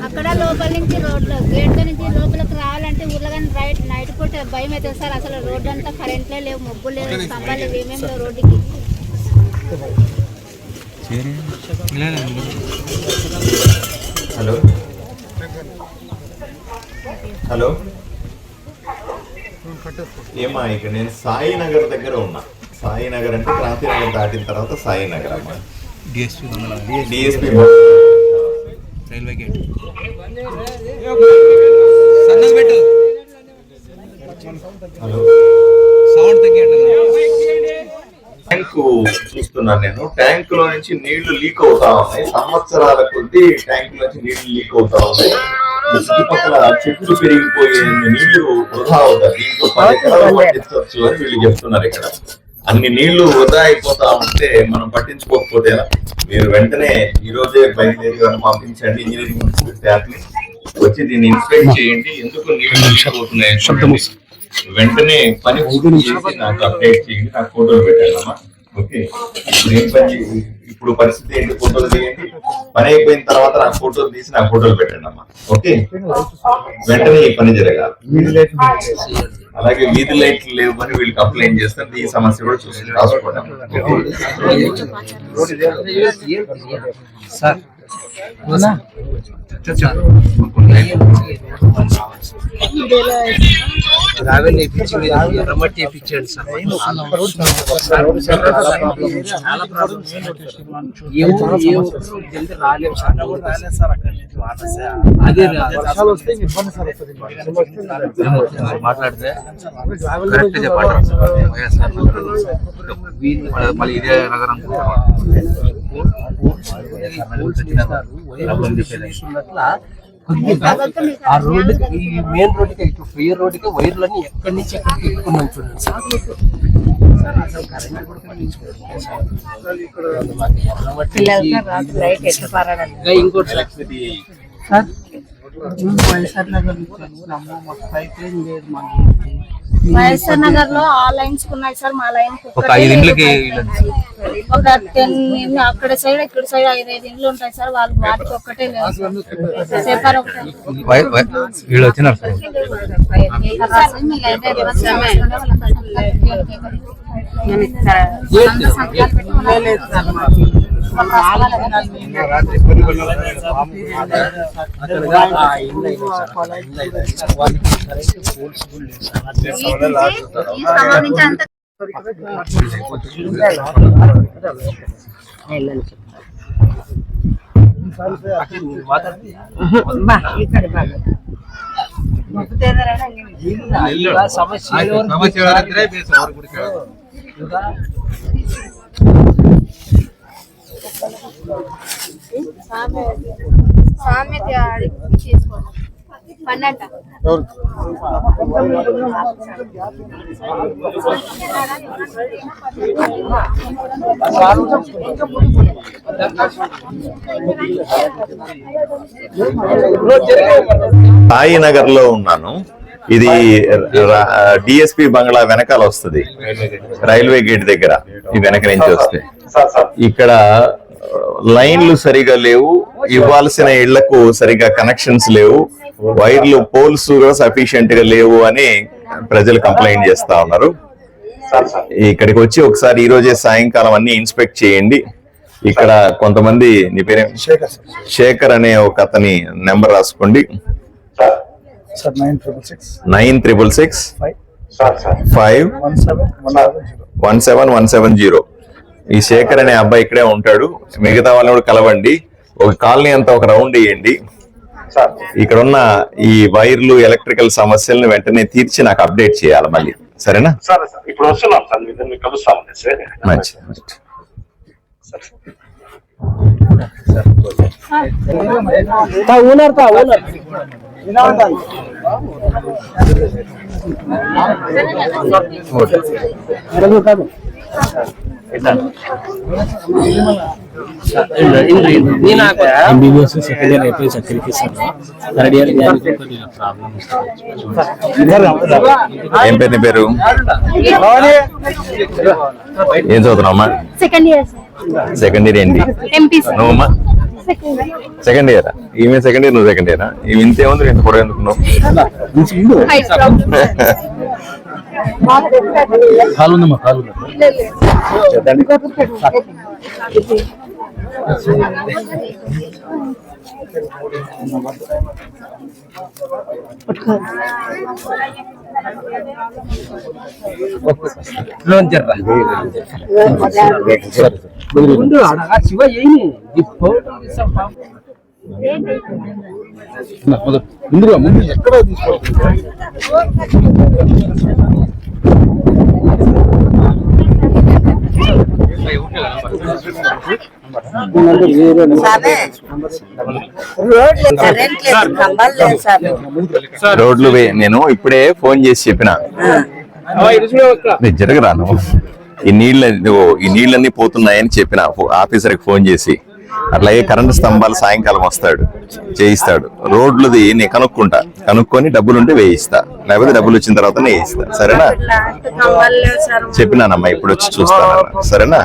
అక్కడ లోపల నుంచి రోడ్లు గేట్ నుంచి లోపలికి రావాలంటే ఊర్లగాని రైట్ నైట్ పూట భయం అవుతుంది సార్. అసలు రోడ్డు అంతా కరెంట్లే లేవు, ముగ్గులు లేవు, స్తంభాలు లేవు, ఏమేమి లేవు రోడ్డుకి. హలో హలో ఏమా, ఇక్కడ నేను సాయినగర్ దగ్గర ఉన్నా. సాయినగర్ అంటే క్రాంతినగర్ దాటిన తర్వాత సాయినగర్ అమ్మా. DSP railway gate. Hello, sound తగ్గండి. ట్యాంకు చూస్తున్నాను నేను. ట్యాంక్ లో నుంచి నీళ్లు లీక్ అవుతా ఉన్నాయి. సంవత్సరాల కొద్దీ ట్యాంక్ నుంచి నీళ్లు లీక్ అవుతా ఉన్నాయి. చుట్టుపక్కల చెట్లు పెరిగిపోయే నీళ్లు వృధా అవుతాయి. దీంట్లో 10 ఎకరాలు పండించవచ్చు అని వీళ్ళు చెప్తున్నారు. ఇక్కడ అన్ని నీళ్లు వృధా అయిపోతా ఉంటే మనం పట్టించుకోకపోతే మీరు వెంటనే ఈ రోజే బయలుదేరి పంపించండి. ఇంజనీరింగ్ స్టాఫ్ని వచ్చి దీన్ని ఇన్స్పెక్ట్ చేయండి. ఎందుకు నీళ్లు లీక్ అవుతున్నాయి వెంటనే పని పూర్తి చేసి నాకు అప్డేట్ చేయండి. నాకు ఫోటోలు పెట్టాలమ్మా. ఓకే, ఇప్పుడు ఏం పని, ఇప్పుడు పరిస్థితి ఏంటి, ఫోటోలు తీయండి. పని అయిపోయిన తర్వాత నాకు ఫోటోలు తీసి నాకు ఫోటోలు పెట్టండి అమ్మా. ఓకే, వెంటనే ఈ పని జరగాలి. అలాగే వీధి లైట్లు లేవు అని వీళ్ళు కంప్లైంట్ చేస్తారు. ఈ సమస్య కూడా చూసి రాసుకోండి సార్. రావెల్ వేయించింది, రమ్మట్టి వేయించండి సార్. చాలా ప్రాబ్లమ్స్ రాలేము సార్. అదే మాట్లాడితే కరెక్ట్ చెప్పండి సార్. మళ్ళీ ఇదే నగరం ఆ రోడ్డు ఈ మెయిన్ రోడ్డుకి ఇటు ఫెయిర్ రోడ్డుకి వైర్లన్నీ ఎక్కడి నుంచి ఎక్కడికి ఎక్కున్నాం చూడండి సార్. అసలు కరెంట్ కూడా పట్టించుకోండి. ఇంకోటి సార్, వైఎస్ఆర్ నగర్ లో ఆ లైన్స్ ఉన్నాయి సార్. మా లైన్ ఒక 5 ఇండ్లకి ఒక 10 ఇండ్లు అక్కడ సైడ్ ఇక్కడ సైడ్ 5 ఇండ్లు ఉంటాయి సార్. వాళ్ళు వాటికి ఒక్కటే లేదు. వీళ్ళు వచ్చినారు సార్. సామెత చేసుకోండి పన్నంట. సాయినగర్ లో ఉన్నాను. ఇది డిఎస్పీ బంగ్లా వెనకాల వస్తుంది, రైల్వే గేట్ దగ్గర. ఈ వెనక నుంచి వస్తే ఇక్కడ లైన్లు సరిగా లేవు, ఇవ్వాల్సిన ఇళ్లకు సరిగా కనెక్షన్స్ లేవు, వైర్లు పోల్స్ కూడా సఫిషియెంట్ గా లేవు అని ప్రజలు కంప్లైంట్ చేస్తా ఉన్నారు. ఇక్కడికి వచ్చి ఒకసారి ఈ రోజే సాయంకాలం అన్ని ఇన్స్పెక్ట్ చేయండి. ఇక్కడ కొంతమంది, నీ పేరే శేఖర్ అనే ఒక అతని నెంబర్ రాసుకోండి. 9666 517 ఈ శేఖర్ అనే అబ్బాయి ఇక్కడే ఉంటాడు. మిగతా వాళ్ళని కూడా కలవండి. ఒక కాలనీ అంతా ఒక రౌండ్ వేయండి. ఇక్కడ ఉన్న ఈ వైర్లు ఎలక్ట్రికల్ సమస్యలను వెంటనే తీర్చి నాకు అప్డేట్ చేయాలి మళ్ళీ. సరేనా? ఇప్పుడు వస్తున్నాం సార్, కలుస్తాం. మంచి ఓనర్ MBBS సెకండ్ ఇయర్ అయిపోయి చక్కరికి థర్డ్ ఇయర్ ఏం పేరు నీ పేరు? ఏం చదువుతున్నావమ్మా? సెకండ్ ఇయర్ సెకండ్ ఇయర్ ఏంటి నువ్వమ్మా? Second year. ఈమె సెకండ్ ఇయర్, నువ్వు సెకండ్ ఇయరా? ఈమె ఇంతేముంది, నేను కూడా ఎందుకున్నావు? కాలు ఉందమ్మా, కాలు శివ ఏమి ముందు ఎక్కడ రోడ్లు నేను ఇప్పుడే ఫోన్ చేసి చెప్పిన జరగరాను, ఈ నీళ్ళన్నీ పోతున్నాయని చెప్పిన ఆఫీసర్కి ఫోన్ చేసి. అట్లాగే కరెంటు స్తంభాలు సాయంకాలం వస్తాడు, చేయిస్తాడు. రోడ్లుది నేను కనుక్కొని డబ్బులుంటే వేయిస్తా, లేకపోతే డబ్బులు వచ్చిన తర్వాత వేయిస్తా. సరేనా? చెప్పినానమ్మా, ఇప్పుడు వచ్చి చూస్తాను. సరేనా?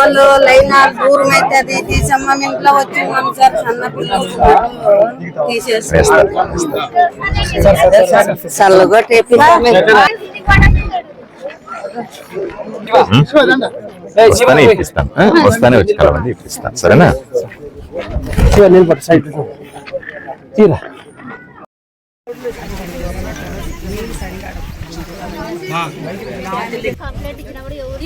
వాళ్ళు లైన్ దూరం అయితే అది తీసమ్మ ఇంట్లో వచ్చి సార్ సన్న పిల్లలు తీసేస్తారు. వస్తానే ఇప్పిస్తాను, వస్తానే వచ్చి కలవండి, ఇప్పిస్తాను. సరేనా? కంప్లైంట్ ఇచ్చినప్పుడు ఎవరు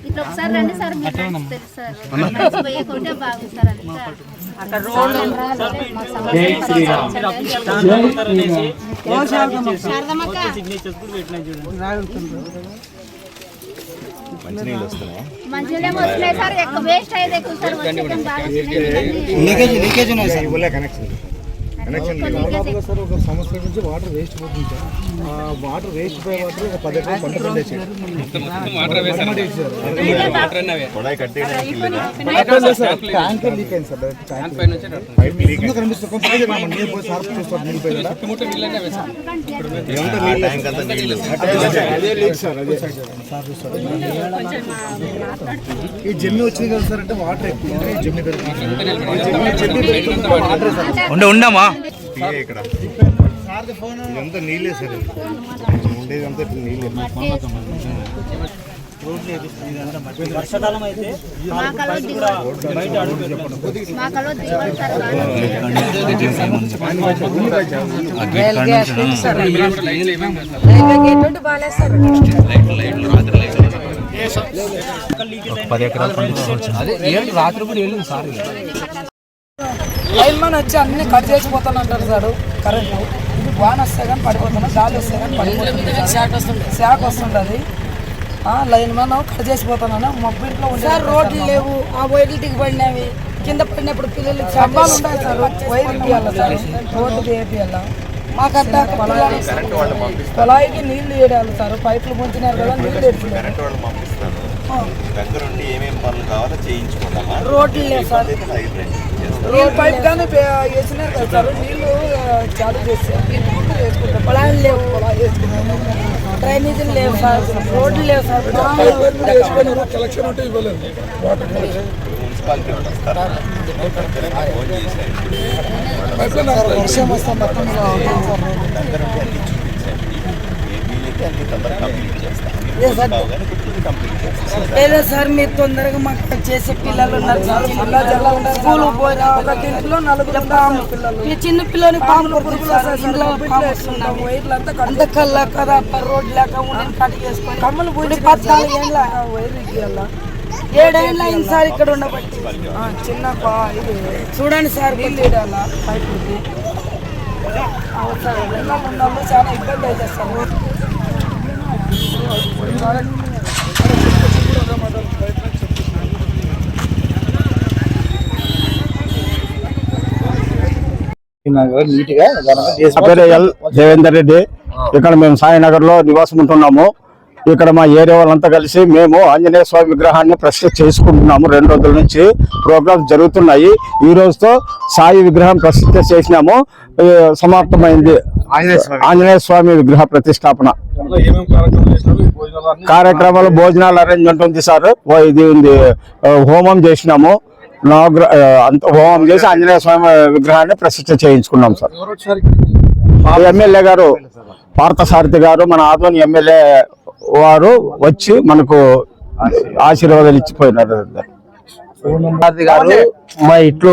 ఇట్లా ఒకసారి రండి సార్, మీకు తెలుసు సార్. పోయకుంటే బాగుంది సార్. అక్కడ మంచిగా వస్తున్నాయి సార్, ఎక్కువ వేస్ట్ అయ్యేది ఎక్కువ సార్. లీకేజ్ ఉన్నాయి సార్, సార్ ఒక సంవత్సరం నుంచి వాటర్ వేస్ట్ పోతుంది సార్. వాటర్ వేస్ట్ పోయే వాటర్ ఒక 10 ఎకరాలు పంట పండించారు. ట్యాంకర్ లీక్ అయింది సార్. ఈ జమ్మి వచ్చింది కదా సార్, అంటే వాటర్ ఎక్కువ జమ్మి పెరుగుతుంది. ఉండమా ఇదంతా నీళ్ళే సార్, ఉండేదంతా నీళ్ళే. వర్షాకాలం అయితే రాత్రి కూడా వెళ్ళింది సార్. లైన్ మ్యాన్ వచ్చి అన్ని కట్ చేసిపోతాను అంటారు సార్. కరెంటు వాన వస్తే కానీ పడిపోతున్నా, గాలి వస్తే కానీ పడిపోతుంది, శాఖ వస్తుంటుంది. లైన్ మ్యాన్ కట్ చేసిపోతాను. మొబ్బింట్లో సార్ రోడ్లు లేవు, ఆ వైర్లు దిగిపడినవి కింద పడినప్పుడు పిల్లలకి శబ్దాలు ఉంటాయి సార్. వైర్ ఇవ్వాలి సార్, రోడ్డుకి వేపియాల. మాకంతా పొలాయికి నీళ్లు వేయాలి సార్. పైపులు ముంచినారు కదా, నీళ్ళు వేస్తున్నారు. రోడ్లు లేవు సార్, నీళ్ళు పైప్ కానీ వేసినారు కదా సార్. నీళ్ళు చాలు చేస్తారు, వేసుకుంటారు. పొలాలు లేవు, పొలాలు వేసుకున్నాము. డ్రైనేజీలు లేవు సార్, రోడ్లు లేవు సార్. కలెక్షన్ ఉంటే ఇవ్వలేదు. వర్షం వస్తే మొత్తం లేదా సార్ మీరు తొందరగా మాకు చేసే పిల్లలు ఉన్నారు సార్. స్కూల్ పోయినా ఒక ఇంట్లో 4 పిల్లలు, ఈ చిన్న పిల్లని పాములు అంత కల్లా కదా రోడ్ లేక ఉండి కట్ చేసుకొని కమ్మలు పోయి 14 ఏళ్ళ వైర్ ఇవ్వాల. 7 ఏళ్ళ అయింది సార్ ఇక్కడ ఉండబట్టి. చిన్న ఇది చూడండి సార్, నీళ్ళు వేయాల పైపులకి. చాలా ఇబ్బంది అవుతుంది సార్. నీట్గా నా పేరు ఎల్ దేవేందర్ రెడ్డి. ఇక్కడ మేము సాయినగర్ లో నివాసం ఉంటున్నాము. ఇక్కడ మా ఏరియా వాళ్ళంతా కలిసి మేము ఆంజనేయ స్వామి విగ్రహాన్ని ప్రతిష్ఠ చేసుకుంటున్నాము. 2 రోజుల నుంచి ప్రోగ్రామ్స్ జరుగుతున్నాయి. ఈ రోజుతో సాయి విగ్రహం ప్రతిష్ఠ చేసినాము, సమాప్తమైంది ఆంజనేయ స్వామి విగ్రహ ప్రతిష్టాపన. కార్యక్రమాలు భోజనాలు అరేంజ్మెంట్ ఉంది సార్. ఇది ఉంది, హోమం చేసినాము, హోమం చేసి ఆంజనేయ స్వామి విగ్రహాన్ని ప్రతిష్ఠ చేయించుకున్నాం సార్. ఎమ్మెల్యే గారు పార్థసారథి గారు, మన ఆదోని ఎమ్మెల్యే వారు వచ్చి మనకు ఆశీర్వాదాలు ఇచ్చిపోయినారు. గారు మా ఇంట్లో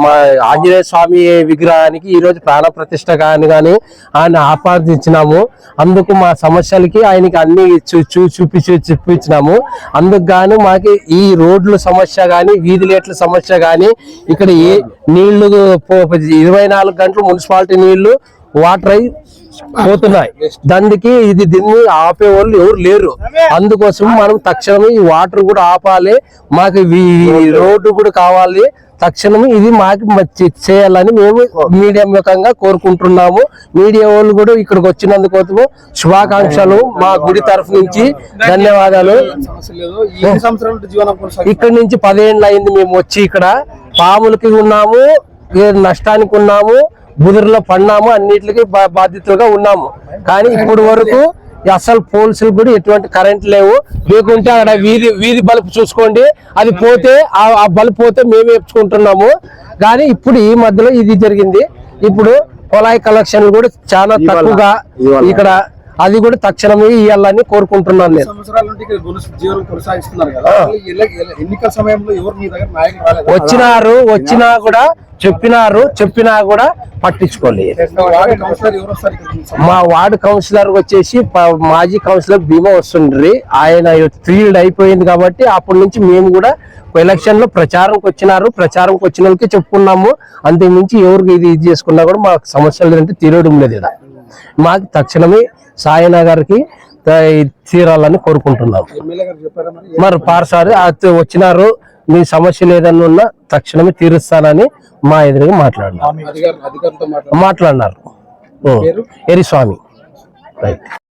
మా ఆంజనేయ స్వామి విగ్రహానికి ఈ రోజు ప్రాణ ప్రతిష్ఠ కానీ ఆయన ఆపాదించినాము. అందుకు మా సమస్యలకి ఆయనకి అన్ని చూపించినాము. అందుకు గాను మాకు ఈ రోడ్ల సమస్య గాని, వీధి లైట్ల సమస్య గాని, ఇక్కడ ఏ నీళ్లు 24 గంటలు మున్సిపాలిటీ నీళ్లు వాటర్ అయి పోతున్నాయి. దీన్ని ఆపే వాళ్ళు ఎవరు లేరు. అందుకోసం మనం తక్షణమే ఈ వాటర్ కూడా ఆపాలి, మాకు రోడ్డు కూడా కావాలి. తక్షణమే ఇది మాకు చేయాలని మేము మీడియా ముఖంగా కోరుకుంటున్నాము. మీడియా వాళ్ళు కూడా ఇక్కడికి వచ్చినందుకోసము శుభాకాంక్షలు. మా గుడి తరఫు నుంచి ధన్యవాదాలు. ఇక్కడ నుంచి 10 ఏళ్ళు అయింది మేము వచ్చి. ఇక్కడ పాములకి ఉన్నాము, నష్టానికి ఉన్నాము, బుదురులో పడినాము, అన్నిటికీ బాధ్యతలుగా ఉన్నాము. కానీ ఇప్పుడు వరకు అసలు పోల్సులు కూడా ఎటువంటి కరెంట్ లేవు. లేకుంటే అక్కడ వీధి బల్బ్ చూసుకోండి, అది పోతే ఆ బల్బ్ పోతే మేము వేపుకుంటున్నాము. కానీ ఇప్పుడు ఈ మధ్యలో ఇది జరిగింది. ఇప్పుడు పొలాయి కలెక్షన్ కూడా చాలా తక్కువగా ఇక్కడ, అది కూడా తక్షణమే ఇవ్వాలని కోరుకుంటున్నాను నేను. వచ్చినా కూడా చెప్పినా కూడా పట్టించుకోలేదు. మా వార్డు కౌన్సిలర్ వచ్చేసి మాజీ కౌన్సిలర్ భీమా వస్తుండ్రి. ఆయన ఫీల్డ్ అయిపోయింది కాబట్టి అప్పటి నుంచి మేము కూడా ఎలక్షన్ లో ప్రచారంకి వచ్చినారు. ప్రచారంకి వచ్చిన వాళ్ళకి చెప్పుకున్నాము. అంతకుమించి ఎవరికి ఇది చేసుకున్నా కూడా మాకు సమస్యలు లేదంటే తీరడం లేదు. ఇలా మాకు తక్షణమే సాయినగర్కి తీరాలని కోరుకుంటున్నాము. మరి పార్సారి వచ్చినారు, మీ సమస్యలు ఏదన్నా ఉన్నా తక్షణమే తీరుస్తానని మా ఎదురుగా మాట్లాడినారు. ఎరిస్వామి. రైట్.